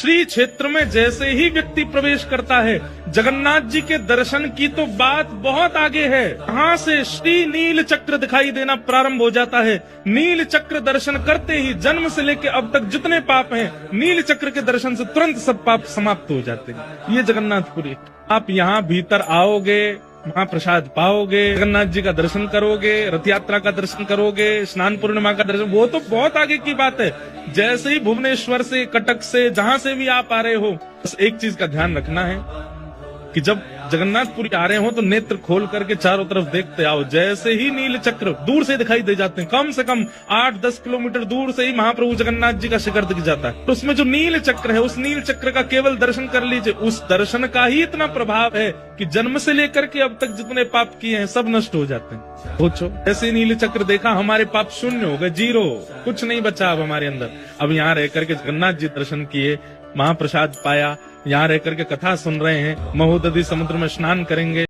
श्री क्षेत्र में जैसे ही व्यक्ति प्रवेश करता है, जगन्नाथ जी के दर्शन की तो बात बहुत आगे है। यहाँ से श्री नील चक्र दिखाई देना प्रारंभ हो जाता है। नील चक्र दर्शन करते ही जन्म से लेकर अब तक जितने पाप हैं, नील चक्र के दर्शन से तुरंत सब पाप समाप्त हो जाते हैं। ये जगन्नाथपुरी। आप यहाँ भीतर आओगे, महाप्रसाद पाओगे, जगन्नाथ जी का दर्शन करोगे, रथ यात्रा का दर्शन करोगे, स्नान पूर्णिमा का दर्शन, वो तो बहुत आगे की बात है। जैसे ही भुवनेश्वर से, कटक से, जहां से भी आप आ रहे हो, बस एक चीज का ध्यान रखना है कि जब जगन्नाथपुरी आ रहे हो तो नेत्र खोल करके चारों तरफ देखते आओ। जैसे ही नील चक्र दूर से दिखाई दे जाते हैं, कम से कम 8-10 किलोमीटर दूर से ही महाप्रभु जगन्नाथ जी का शिखर दिख जाता है। तो उसमें जो नील चक्र है, उस नील चक्र का केवल दर्शन कर लीजिए। उस दर्शन का ही इतना प्रभाव है कि जन्म से लेकर के अब तक जितने पाप किए हैं सब नष्ट हो जाते हैं। सोचो, ऐसे नील चक्र देखा, हमारे पाप शून्य हो गए, 0, कुछ नहीं बचा अब हमारे अंदर। अब यहाँ रह करके जगन्नाथ जी दर्शन किए, महाप्रसाद पाया, यहाँ रह करके कथा सुन रहे हैं, महोदधि समुद्र में स्नान करेंगे।